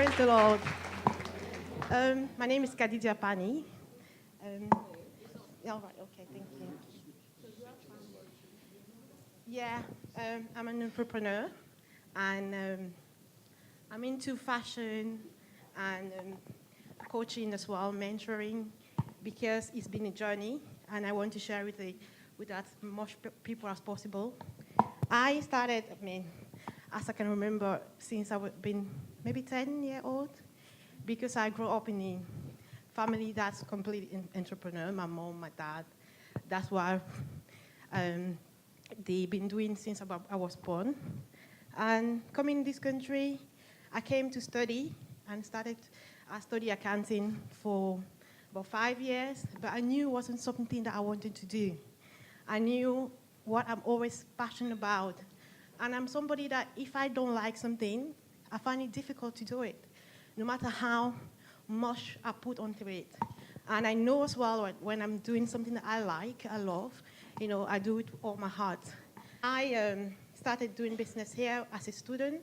Praise the Lord. My name is Khadija Pani. All right, okay, thank you. Yeah, I'm an entrepreneur, and I'm into fashion and coaching as well, mentoring, because it's been a journey, and I want to share with as much people as possible. I started, as I can remember, since I've been maybe 10-year old, because I grew up in a family that's completely entrepreneur. My mom, my dad, that's what they've been doing since I was born. And coming in this country, I came to study and I studied accounting for about 5 years, but I knew it wasn't something that I wanted to do. I knew what I'm always passionate about. And I'm somebody that if I don't like something, I find it difficult to do it, no matter how much I put onto it. And I know as well when I'm doing something that I like, I love, I do it with all my heart. I started doing business here as a student,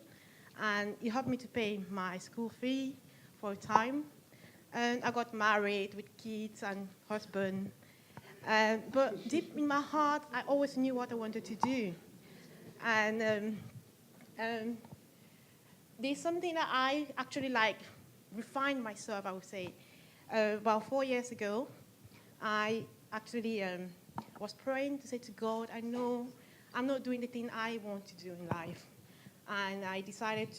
and it helped me to pay my school fee for a time. And I got married with kids and husband. But deep in my heart, I always knew what I wanted to do. And there's something that I actually refined myself, I would say. About 4 years ago, I actually was praying to say to God, I know I'm not doing the thing I want to do in life. And I decided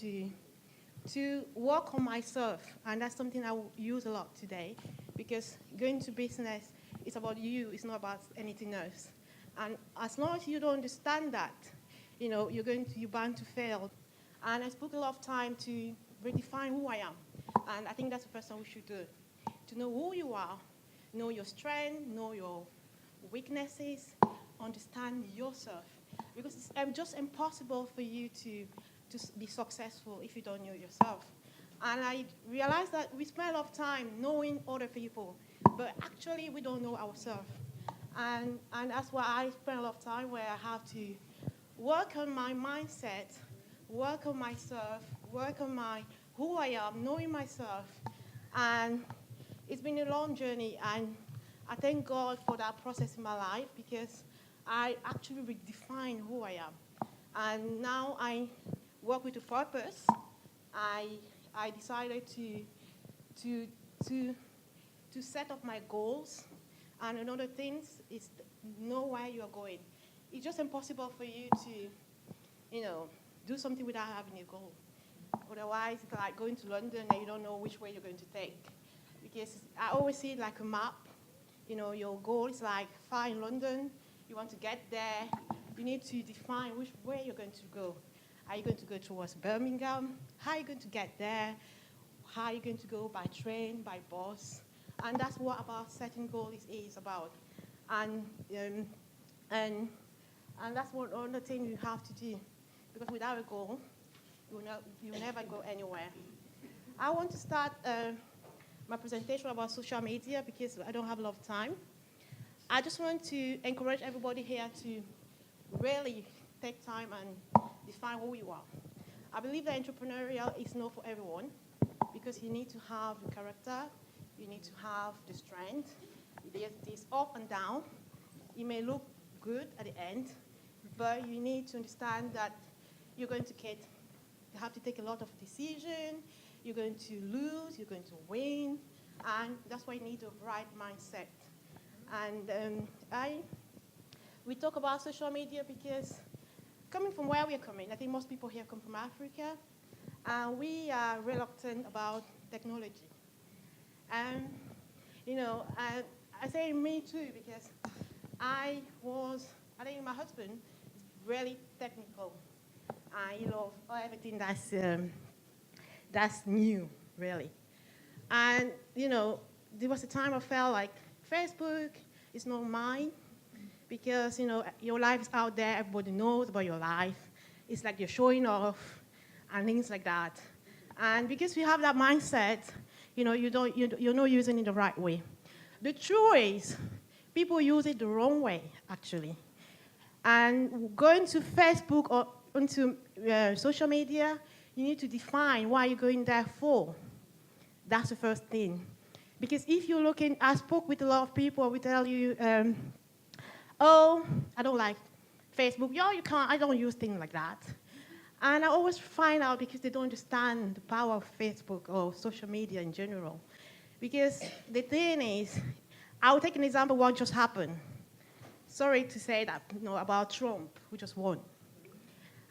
to work on myself. And that's something I will use a lot today, because going to business is about you, it's not about anything else. And as long as you don't understand that, you're bound to fail. And I spent a lot of time to redefine who I am. And I think that's the first thing we should do. To know who you are, know your strength, know your weaknesses, understand yourself. Because it's just impossible for you to be successful if you don't know yourself. And I realized that we spend a lot of time knowing other people, but actually we don't know ourselves. And that's why I spend a lot of time where I have to work on my mindset, work on myself, work on who I am, knowing myself. And it's been a long journey, and I thank God for that process in my life, because I actually redefined who I am. And now I work with a purpose. I decided to set up my goals. And another thing is know where you're going. It's just impossible for you to, do something without having a goal. Otherwise, it's like going to London and you don't know which way you're going to take. Because I always see it like a map. Your goal is like far in London. You want to get there. You need to define which way you're going to go. Are you going to go towards Birmingham? How are you going to get there? How are you going to go by train, by bus? And that's what about setting goals is about. And that's one other thing you have to do. Because without a goal, you'll never go anywhere. I want to start my presentation about social media because I don't have a lot of time. I just want to encourage everybody here to really take time and define who you are. I believe that entrepreneurial is not for everyone, because you need to have the character, you need to have the strength. There's up and down. It may look good at the end, but you need to understand that you're going to have to take a lot of decisions. You're going to lose, you're going to win, and that's why you need the right mindset. And we talk about social media because coming from where we're coming, I think most people here come from Africa, and we are reluctant about technology. And, I say me too, because I think my husband is really technical. He loves everything that's new, really. And, there was a time I felt like Facebook is not mine, because, your life is out there, everybody knows about your life. It's like you're showing off and things like that. And because we have that mindset, you're not using it the right way. The truth is, people use it the wrong way, actually. And going to Facebook or onto social media, you need to define why you're going there for. That's the first thing. Because if you're looking, I spoke with a lot of people, we tell you, oh, I don't like Facebook. Yo, you can't, I don't use things like that. And I always find out because they don't understand the power of Facebook or social media in general. Because the thing is, I'll take an example of what just happened. Sorry to say that, about Trump, who just won.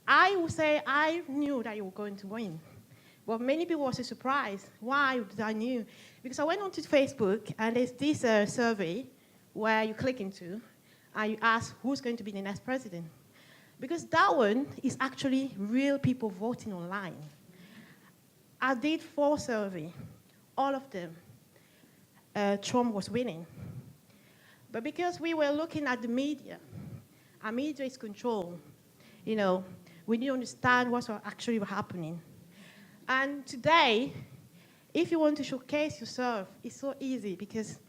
I would say I knew that you were going to win. But many people were so surprised. Why did I knew? Because I went onto Facebook, and there's this survey where you click into, and you ask who's going to be the next president. Because that one is actually real people voting online. I did 4 surveys. All of them, Trump was winning. But because we were looking at the media, our media is controlled. We didn't understand what's actually happening. And today, if you want to showcase yourself, it's so easy because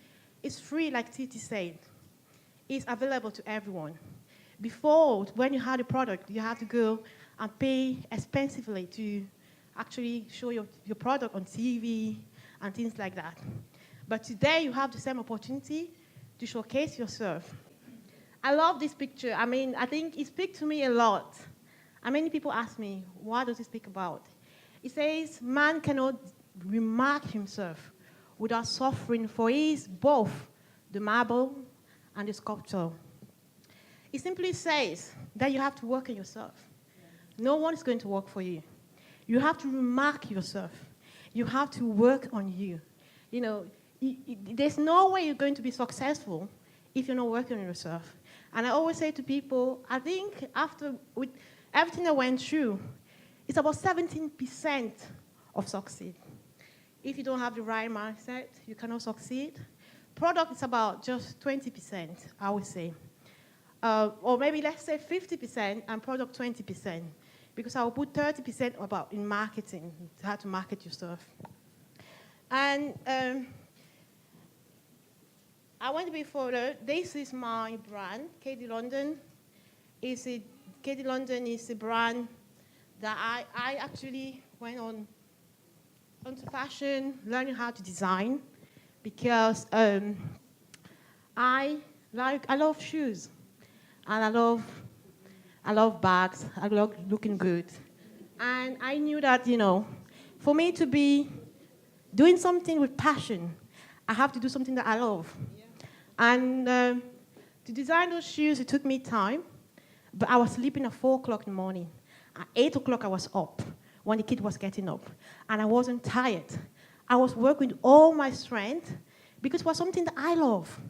it's free, like Titi said. It's available to everyone. Before, when you had a product, you had to go and pay expensively to actually show your product on TV and things like that. But today, you have the same opportunity to showcase yourself. I love this picture. I think it speaks to me a lot. And many people ask me, what does it speak about? It says, man cannot remark himself without suffering, for he is both the marble and the sculpture. It simply says that you have to work on yourself. No one is going to work for you. You have to remark yourself. You have to work on you. There's no way you're going to be successful if you're not working on yourself. And I always say to people, I think with everything I went through, it's about 17% of succeed. If you don't have the right mindset, you cannot succeed. Product is about just 20%, I would say. Or maybe let's say 50% and product 20%. Because I will put 30% about in marketing, how to market yourself. And I want to be further. This is my brand, KD London. KD London is a brand that I actually went onto fashion, learning how to design, because I love shoes, and I love bags. I love looking good, and I knew that for me to be doing something with passion, I have to do something that I love, and to design those shoes, it took me time, but I was sleeping at 4 o'clock in the morning. At 8 o'clock, I was up when the kid was getting up. And I wasn't tired. I was working with all my strength because it was something that I love.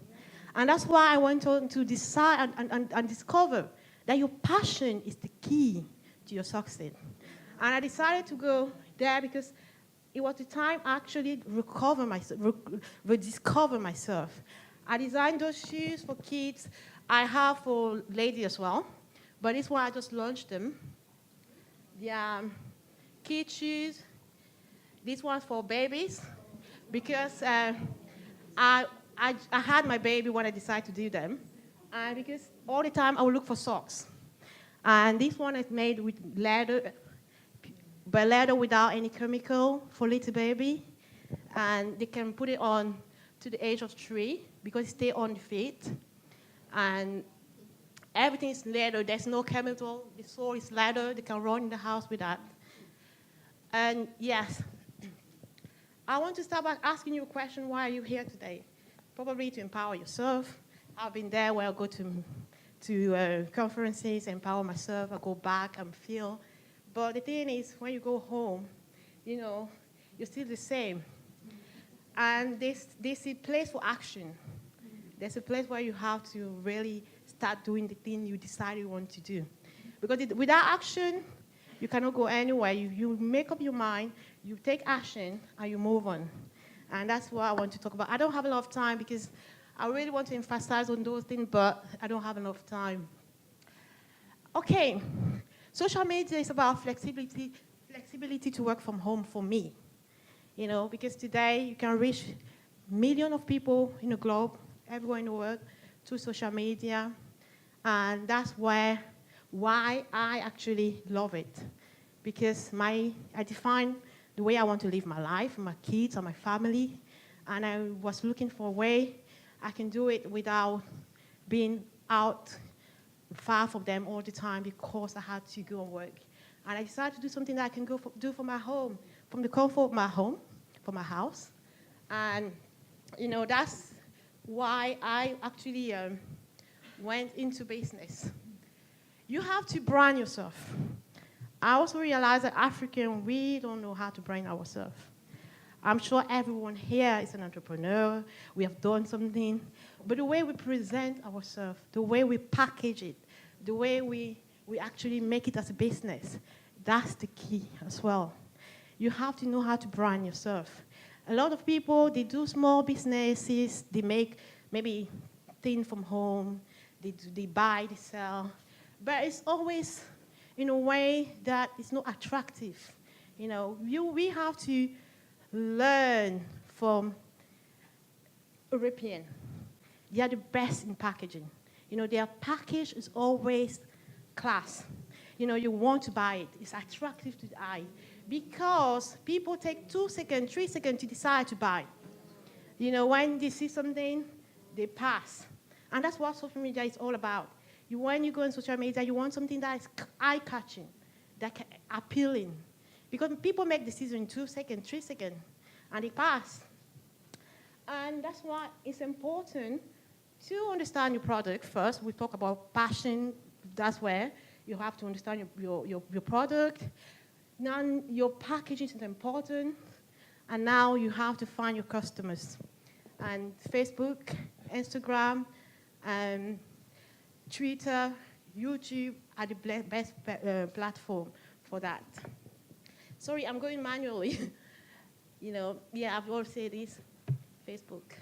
And that's why I went on to decide and discover that your passion is the key to your success. And I decided to go there because it was the time I actually rediscover myself. I designed those shoes for kids. I have for ladies as well. But this one, I just launched them. The kid shoes. This one's for babies because I had my baby when I decided to do them, and because all the time I would look for socks. And this one is made with leather, but leather without any chemical for little baby, and they can put it on to the age of 3 because it stays on the feet, and everything is leather. There's no chemical. The sole is leather. They can run in the house with that. And yes, I want to start by asking you a question. Why are you here today? Probably to empower yourself. I've been there where I go to conferences, empower myself. I go back and feel. But the thing is, when you go home, you're still the same. And there's a place for action. There's a place where you have to really start doing the thing you decide you want to do. Because without action, you cannot go anywhere. You make up your mind, you take action, and you move on. And that's what I want to talk about. I don't have a lot of time because I really want to emphasize on those things, but I don't have enough time. Okay, social media is about flexibility to work from home for me. Because today you can reach millions of people in the globe, everywhere in the world, through social media. And that's why I actually love it. because I define the way I want to live my life, my kids, and my family. And I was looking for a way I can do it without being out far from them all the time because I had to go and work. And I decided to do something that I can do from my home, from the comfort of my home, from my house. And, that's why I actually went into business. You have to brand yourself. I also realized that African, we don't know how to brand ourselves. I'm sure everyone here is an entrepreneur. We have done something. But the way we present ourselves, the way we package it, the way we actually make it as a business, that's the key as well. You have to know how to brand yourself. A lot of people, they do small businesses. They make maybe things from home. They buy, they sell. But it's always in a way that is not attractive. We have to learn from European. They are the best in packaging. Their package is always class. You want to buy it. It's attractive to the eye because people take 2 seconds, 3 seconds to decide to buy. When they see something, they pass. And that's what social media is all about. When you go on social media, you want something that is eye-catching, that is appealing. Because people make decisions in 2 seconds, 3 seconds, and they pass. And that's why it's important to understand your product first. We talk about passion. That's where you have to understand your product. Now your packaging is important. And now you have to find your customers. And Facebook, Instagram, Twitter, YouTube are the best platform for that. Sorry, I'm going manually. I've always said this, Facebook.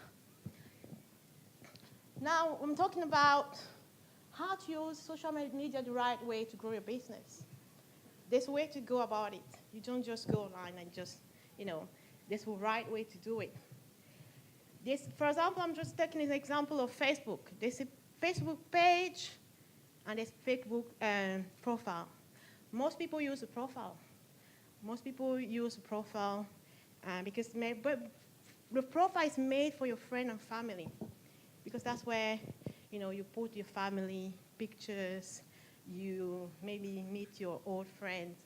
Now, I'm talking about how to use social media the right way to grow your business. There's a way to go about it. You don't just go online and just, there's a right way to do it. For example, I'm just taking an example of Facebook. There's a Facebook page and there's Facebook profile. Most people use a profile. Because the profile is made for your friend and family, because that's where you put your family pictures. You maybe meet your old friends.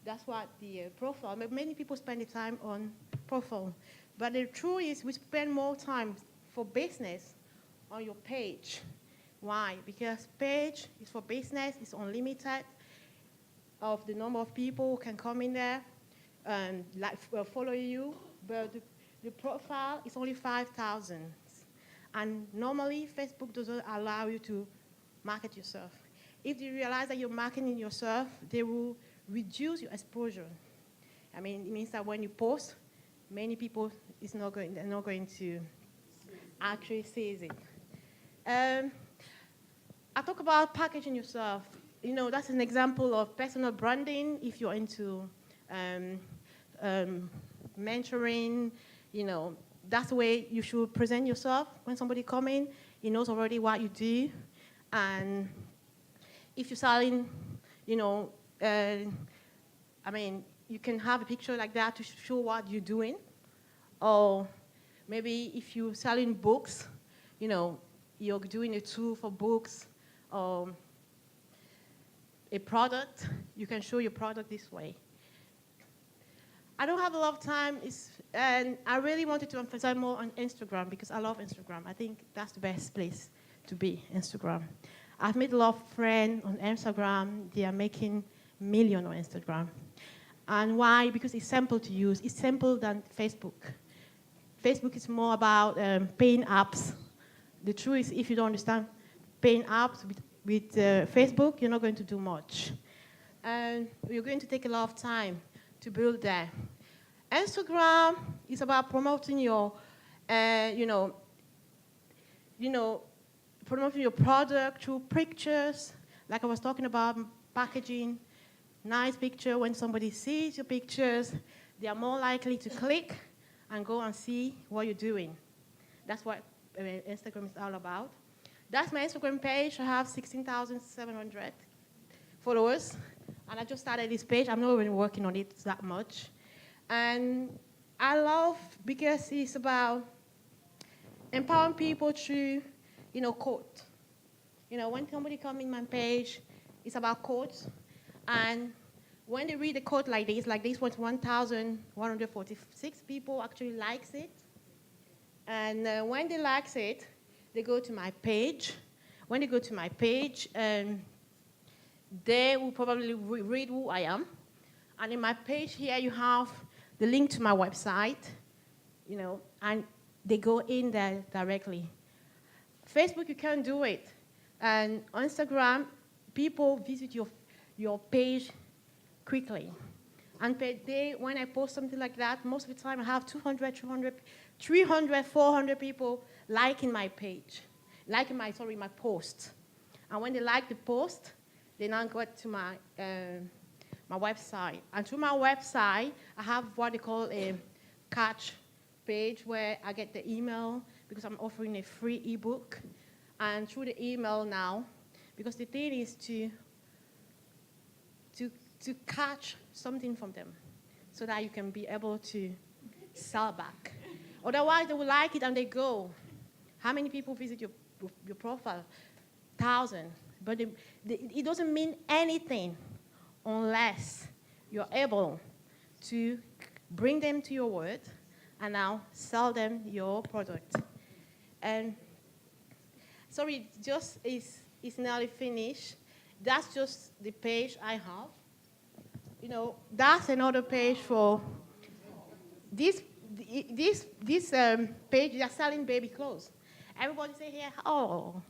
That's what the profile. Many people spend the time on profile, but the truth is we spend more time for business on your page. Why? Because page is for business. It's unlimited of the number of people who can come in there and follow you. But the profile is only 5,000. And normally, Facebook doesn't allow you to market yourself. If they realize that you're marketing yourself, they will reduce your exposure. It means that when you post, many people they're not going to actually see it. I talk about packaging yourself. That's an example of personal branding. If you're into mentoring, that's the way you should present yourself. When somebody comes in, he knows already what you do. And if you're selling, you can have a picture like that to show what you're doing. Or maybe if you're selling books, you're doing a tool for books or a product, you can show your product this way. I don't have a lot of time, and I really wanted to emphasize more on Instagram because I love Instagram. I think that's the best place to be, Instagram. I've made a lot of friends on Instagram. They are making millions on Instagram. And why? Because it's simple to use. It's simpler than Facebook. Facebook is more about paying apps. The truth is, if you don't understand paying apps with Facebook, you're not going to do much. And you're going to take a lot of time to build that. Instagram is about promoting your, promoting your product through pictures, like I was talking about, packaging, nice picture. When somebody sees your pictures, they are more likely to click and go and see what you're doing. That's what Instagram is all about. That's my Instagram page. I have 16,700 followers And I just started this page. I'm not even working on it that much. And I love because it's about empowering people through, quote. When somebody comes in my page, it's about quotes. And when they read a quote like this was 1,146 people actually likes it. And when they likes it, they go to my page. When they go to my page, they will probably read who I am. And in my page here, you have the link to my website, and they go in there directly. Facebook, you can't do it. And on Instagram, people visit your page quickly. And per day, when I post something like that, most of the time I have 200, 300, 400 people liking my page, liking my post. And when they like the post, they now go to my website. And through my website, I have what they call a catch page where I get the email because I'm offering a free ebook. And through the email now, because the thing is to catch something from them so that you can be able to sell back. Otherwise, they will like it and they go. How many people visit your profile? 1,000. But it doesn't mean anything unless you're able to bring them to your word and now sell them your product. And sorry, just it's nearly finished. That's just the page I have. That's another page for this page. They're selling baby clothes. Everybody say here, oh.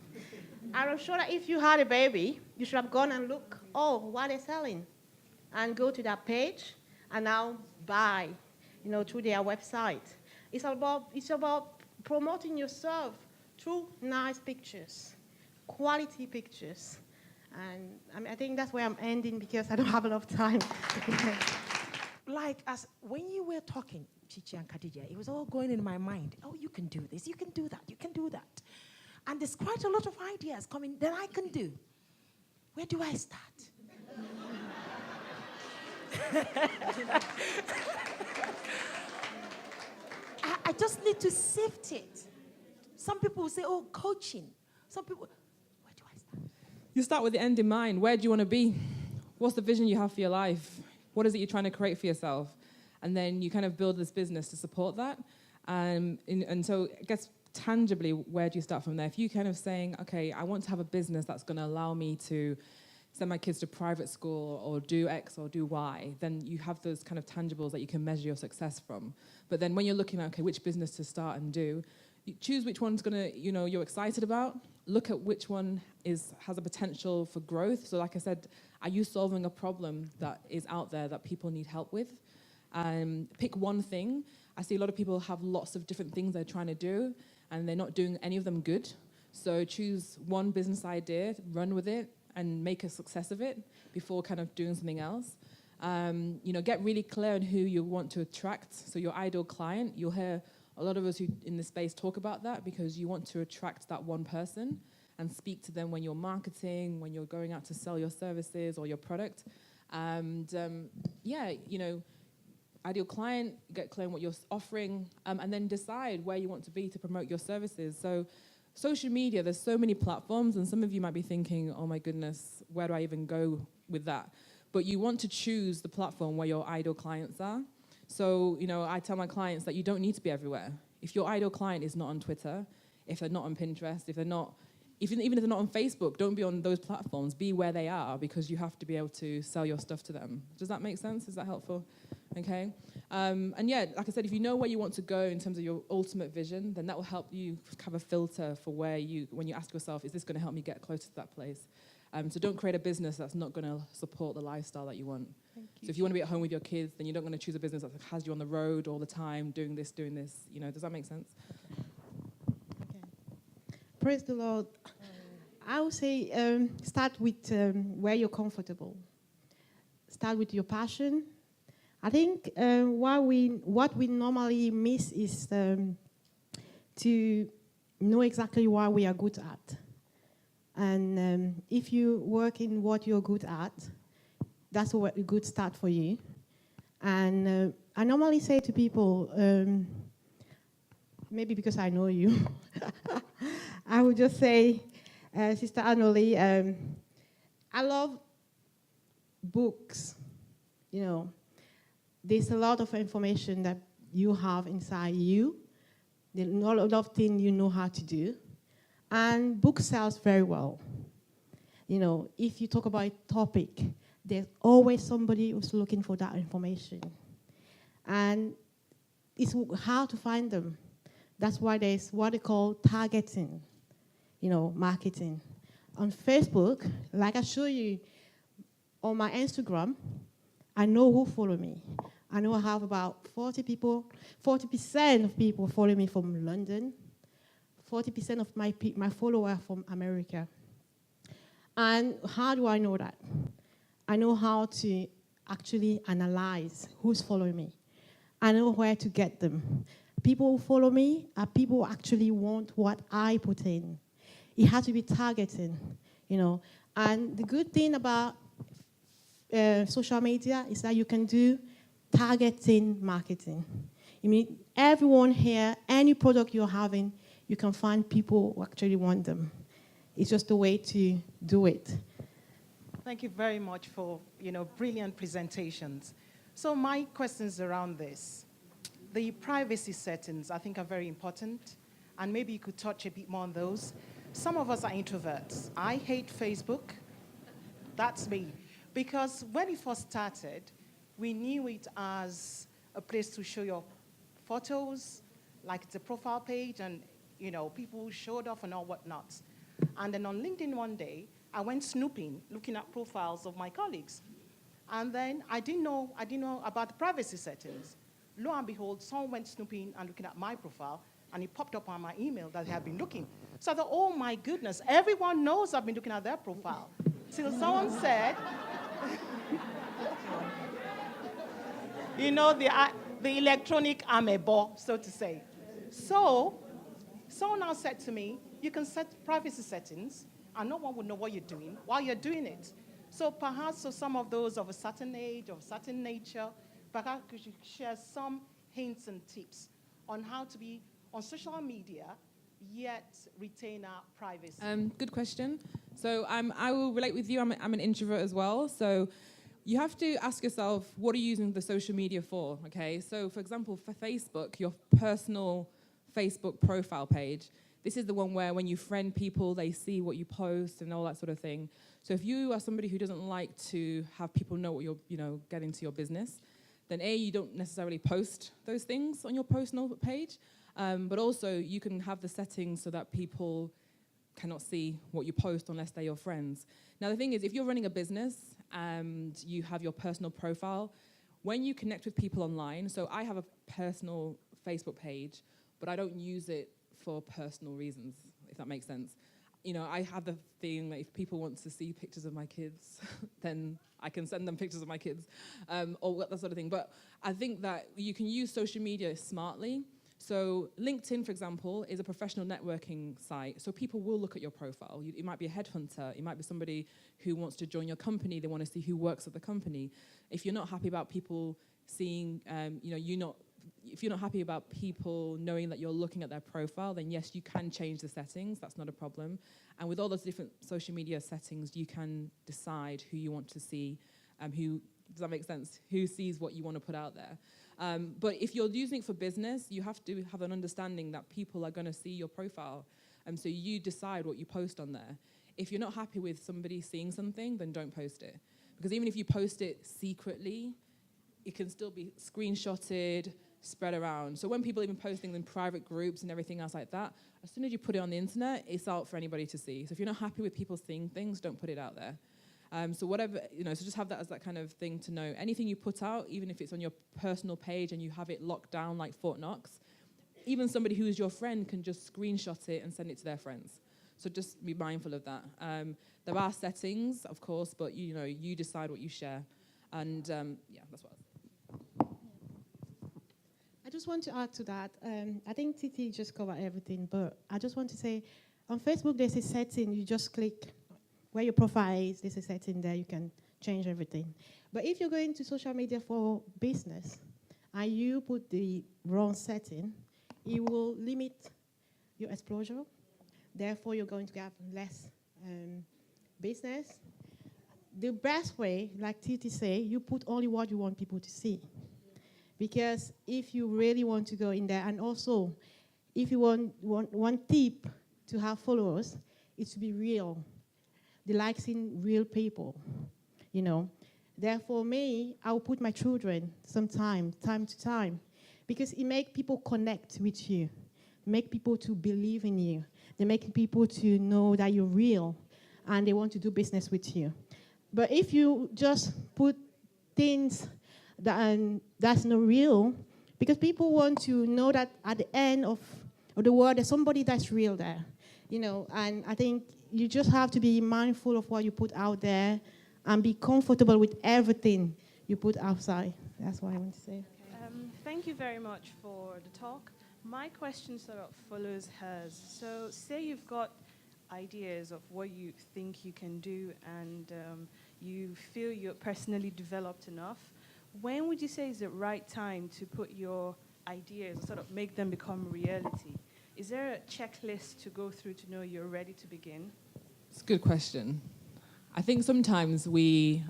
I'm sure that if you had a baby, you should have gone and look, what they're selling. And go to that page and now buy, through their website. It's about promoting yourself through nice pictures, quality pictures. And I think that's where I'm ending because I don't have enough time. Like, when you were talking, Chichi and Khadija, it was all going in my mind. Oh, you can do this, you can do that, you can do that. And there's quite a lot of ideas coming that I can do. Where do I start? I just need to sift it. Some people will say, coaching. Some people, where do I start? You start with the end in mind. Where do you want to be? What's the vision you have for your life? What is it you're trying to create for yourself? And then you kind of build this business to support that. And so I guess tangibly, where do you start from there? If you're kind of saying, okay, I want to have a business that's going to allow me to send my kids to private school or do X or do Y, then you have those kind of tangibles that you can measure your success from. But then when you're looking at, okay, which business to start and do, you choose which one's going to, you're excited about. Look at which one has a potential for growth. So like I said, are you solving a problem that is out there that people need help with? Pick one thing. I see a lot of people have lots of different things they're trying to do, and they're not doing any of them good. So choose one business idea, run with it, and make a success of it before kind of doing something else. Get really clear on who you want to attract. So your ideal client, you'll hear a lot of us who in this space talk about that because you want to attract that one person and speak to them when you're marketing, when you're going out to sell your services or your product. Ideal client, get clear on what you're offering, and then decide where you want to be to promote your services. So social media, there's so many platforms, and some of you might be thinking, oh my goodness, where do I even go with that? But you want to choose the platform where your ideal clients are. So, I tell my clients that you don't need to be everywhere. If your ideal client is not on Twitter, if they're not on Pinterest, even if they're not on Facebook, don't be on those platforms. Be where they are because you have to be able to sell your stuff to them. Does that make sense? Is that helpful? Okay. Like I said, if you know where you want to go in terms of your ultimate vision, then that will help you have a filter for when you ask yourself, is this going to help me get closer to that place? So don't create a business that's not going to support the lifestyle that you want. So if you want to be at home with your kids, then you're not going to choose a business that has you on the road all the time, doing this. Does that make sense? Okay. Praise the Lord. I would say start with where you're comfortable. Start with your passion. I think what we normally miss is to know exactly what we are good at. And if you work in what you're good at, that's a good start for you. And I normally say to people, maybe because I know you, I would just say, Sister Anoli, I love books. You know, there's a lot of information that you have inside you. There's a lot of things you know how to do. And book sells very well. You know, if you talk about a topic, there's always somebody who's looking for that information. And it's hard to find them. That's why there's what they call targeting, you know, marketing. On Facebook, like I show you on my Instagram, I know who follow me. I know I have about 40% of people follow me from London, 40% of my followers from America. And how do I know that? I know how to actually analyze who's following me. I know where to get them. People who follow me are people who actually want what I put in. It has to be targeting, you know. And the good thing about social media is that you can do targeting marketing. I mean, everyone here, any product you're having, you can find people who actually want them. It's just a way to do it. Thank you very much for, brilliant presentations. So my questions around this. The privacy settings, I think, are very important, and maybe you could touch a bit more on those. Some of us are introverts. I hate Facebook. That's me. Because when it first started, we knew it as a place to show your photos, like the profile page, and, people showed off and all whatnot. And then on LinkedIn one day, I went snooping, looking at profiles of my colleagues. And then I didn't know about the privacy settings. Lo and behold, someone went snooping and looking at my profile, and it popped up on my email that they had been looking. So I thought, oh my goodness, everyone knows I've been looking at their profile. Till someone said, the electronic amebo, so to say. So someone now said to me, you can set privacy settings, and no one would know what you're doing while you're doing it. So perhaps for some of those of a certain age, of a certain nature, perhaps could you share some hints and tips on how to be on social media, yet retain our privacy? Good question. So I will relate with you. I'm an introvert as well. So you have to ask yourself, what are you using the social media for? Okay. So for example, for Facebook, your personal Facebook profile page, this is the one where when you friend people, they see what you post and all that sort of thing. So if you are somebody who doesn't like to have people know what you're get into your business, then A, you don't necessarily post those things on your personal page, but also you can have the settings so that people cannot see what you post unless they're your friends. Now the thing is, if you're running a business and you have your personal profile, when you connect with people online, so I have a personal Facebook page, but I don't use it for personal reasons, if that makes sense. I have the thing that if people want to see pictures of my kids, then I can send them pictures of my kids, or that sort of thing. But I think that you can use social media smartly. So LinkedIn, for example, is a professional networking site. So people will look at your profile. It might be a headhunter. It might be somebody who wants to join your company. They want to see who works at the company. If you're not happy about people seeing, if you're not happy about people knowing that you're looking at their profile, then yes, you can change the settings. That's not a problem. And with all those different social media settings, you can decide who you want to see, does that make sense? Who sees what you want to put out there. But if you're using it for business, you have to have an understanding that people are going to see your profile. So you decide what you post on there. If you're not happy with somebody seeing something, then don't post it. Because even if you post it secretly, it can still be screenshotted, spread around. So when people even post things in private groups and everything else like that, as soon as you put it on the internet, it's out for anybody to see. So if you're not happy with people seeing things, don't put it out there. So whatever, so just have that as that kind of thing to know. Anything you put out, even if it's on your personal page and you have it locked down like Fort Knox, even somebody who is your friend can just screenshot it and send it to their friends. So just be mindful of that. There are settings, of course, but you decide what you share. And that's what I just want to add to that. I think Titi just covered everything, but I just want to say, on Facebook, there's a setting. You just click where your profile is. There's a setting there. You can change everything. But if you're going to social media for business and you put the wrong setting, it will limit your exposure. Therefore, you're going to have less business. The best way, like Titi say, you put only what you want people to see. Because if you really want to go in there, and also, if you want one tip to have followers, it's to be real. They like seeing real people, you know. Therefore, me, I'll put my children time to time, because it makes people connect with you, make people to believe in you. They make people to know that you're real, and they want to do business with you. But if you just put things that's not real, because people want to know that at the end of the world, there's somebody that's real there, you know. And I think you just have to be mindful of what you put out there and be comfortable with everything you put outside. That's what I want to say. Thank you very much for the talk. My question sort of follows hers. So say you've got ideas of what you think you can do, and you feel you're personally developed enough. When would you say is the right time to put your ideas, sort of make them become reality? Is there a checklist to go through to know you're ready to begin? It's a good question. I think sometimes we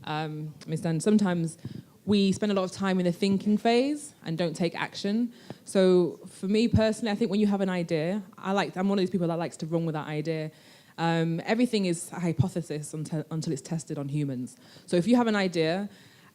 sometimes we spend a lot of time in the thinking phase and don't take action. So for me personally, I think when you have an idea, I'm one of these people that likes to run with that idea. Everything is a hypothesis until it's tested on humans. So if you have an idea,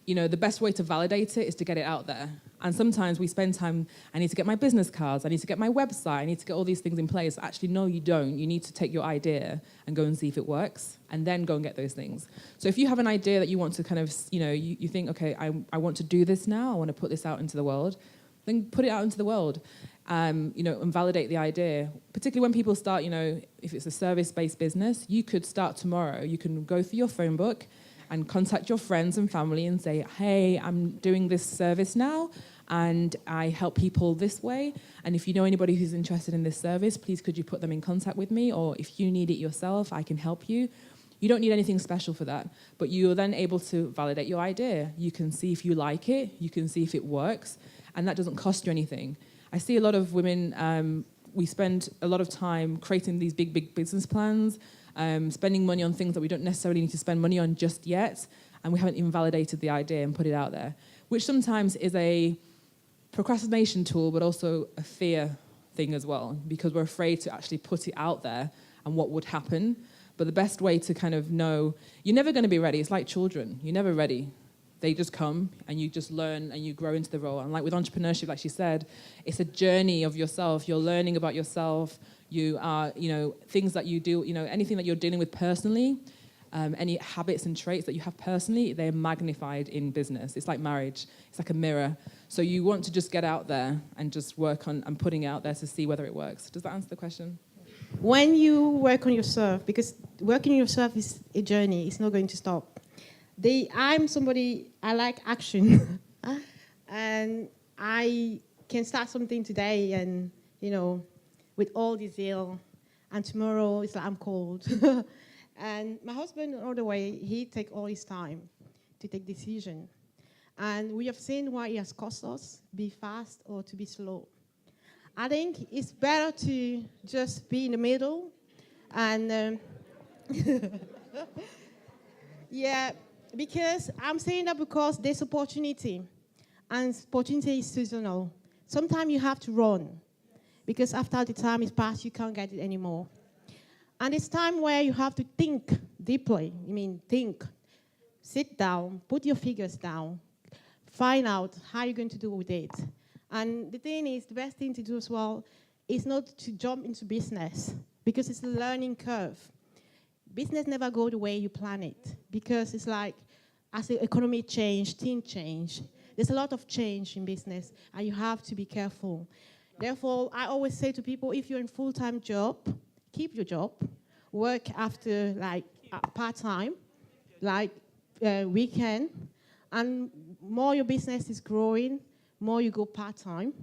you know, the best way to validate it is to get it out there. And sometimes we spend time, I need to get my business cards, I need to get my website, I need to get all these things in place. Actually, no, you don't. You need to take your idea and go and see if it works, and then go and get those things. So if you have an idea that you want to kind of, you know, you think, okay, I want to do this now, I want to put this out into the world, then put it out into the world, you know, and validate the idea. Particularly when people start, you know, if it's a service-based business, you could start tomorrow. You can go through your phone book and contact your friends and family and say, hey, I'm doing this service now, and I help people this way. And if you know anybody who's interested in this service, please could you put them in contact with me? Or if you need it yourself, I can help you. You don't need anything special for that, but you're then able to validate your idea. You can see if you like it, you can see if it works, and that doesn't cost you anything. I see a lot of women, we spend a lot of time creating these big business plans, spending money on things that we don't necessarily need to spend money on just yet, and we haven't even validated the idea and put it out there, which sometimes is a procrastination tool, but also a fear thing as well, because we're afraid to actually put it out there and what would happen. But the best way to kind of know, you're never going to be ready. It's like children. You're never ready. They just come, and you just learn, and you grow into the role. And like with entrepreneurship, like she said, it's a journey of yourself. You're learning about yourself. You are, you know, things that you do, you know, anything that you're dealing with personally, any habits and traits that you have personally, they're magnified in business. It's like marriage. It's like a mirror. So you want to just get out there and just work on and putting it out there to see whether it works. Does that answer the question? When you work on yourself, because working on yourself is a journey, it's not going to stop. I'm somebody, I like action. And I can start something today and, you know, with all the zeal, and tomorrow it's like I'm cold. And my husband, all the way, he take all his time to take decision. And we have seen what it has cost us, be fast or to be slow. I think it's better to just be in the middle. And yeah, because I'm saying that because there's opportunity, and opportunity is seasonal. Sometimes you have to run, because after the time is passed, you can't get it anymore. And it's time where you have to think deeply. Think. Sit down, put your figures down, find out how you're going to do with it. And the thing is, the best thing to do as well is not to jump into business, because it's a learning curve. Business never goes the way you plan it, because it's like, as the economy change, things change. There's a lot of change in business, and you have to be careful. Therefore, I always say to people, if you're in full-time job, keep your job, work after part-time, weekend, and more your business is growing, more you go part-time.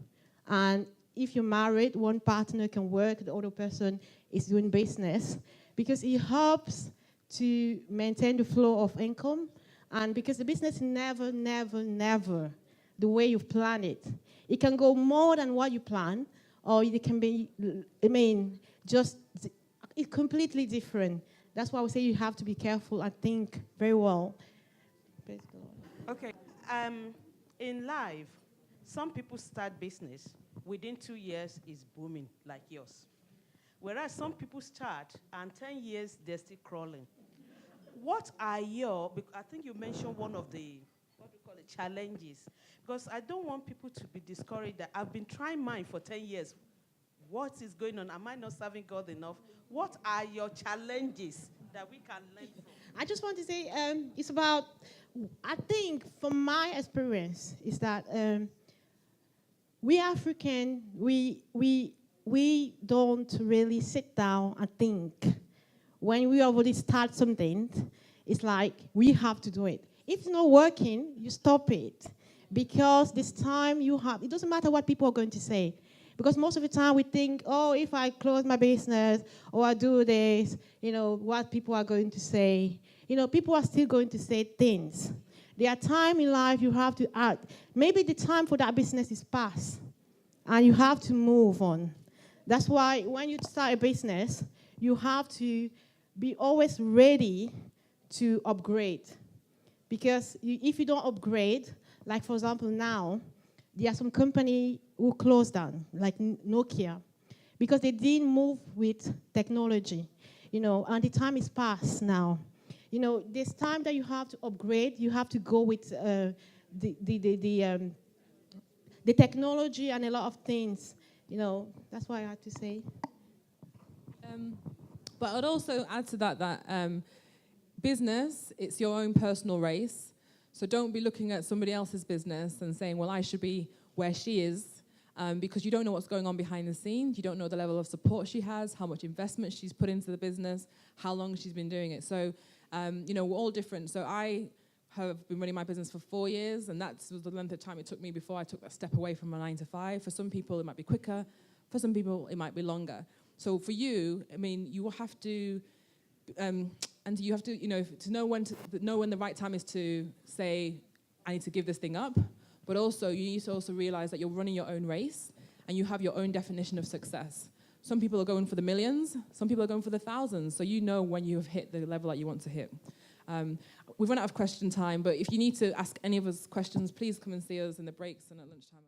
And if you're married, one partner can work, the other person is doing business, because it helps to maintain the flow of income And because the business is never, never, never the way you've planned it. It can go more than what you plan, or it can be, just it's completely different. That's why I would say you have to be careful and think very well. Praise the Lord. Okay. In life, some people start business. Within 2 years, is booming, like yours. Whereas some people start, and 10 years, they're still crawling. What are I think you mentioned one of the, what do you call it, challenges. Because I don't want people to be discouraged that I've been trying mine for 10 years. What is going on? Am I not serving God enough? What are your challenges that we can learn from? I just want to say it's about, I think from my experience, is that we African, we don't really sit down and think. When we already start something, it's like we have to do it. If it's not working, you stop it. Because this time you have, it doesn't matter what people are going to say. Because most of the time we think, oh, if I close my business or I do this, what people are going to say. People are still going to say things. There are times in life you have to act. Maybe the time for that business is past, and you have to move on. That's why when you start a business, you have to be always ready to upgrade. Because if you don't upgrade, like for example now, there are some companies who closed down, like Nokia, because they didn't move with technology, and the time is past now. This time that you have to upgrade, you have to go with the technology and a lot of things. That's why I had to say. But I'd also add to that business, it's your own personal race. So don't be looking at somebody else's business and saying, well, I should be where she is, because you don't know what's going on behind the scenes. You don't know the level of support she has, how much investment she's put into the business, how long she's been doing it. So, we're all different. So I have been running my business for 4 years, and that was the length of time it took me before I took that step away from my 9 to 5. For some people, it might be quicker. For some people, it might be longer. So for you, you will have to, and you have to, to know when the right time is to say, I need to give this thing up. But also, you need to also realize that you're running your own race, and you have your own definition of success. Some people are going for the millions. Some people are going for the thousands. So you know when you have hit the level that you want to hit. We've run out of question time, but if you need to ask any of us questions, please come and see us in the breaks and at lunchtime.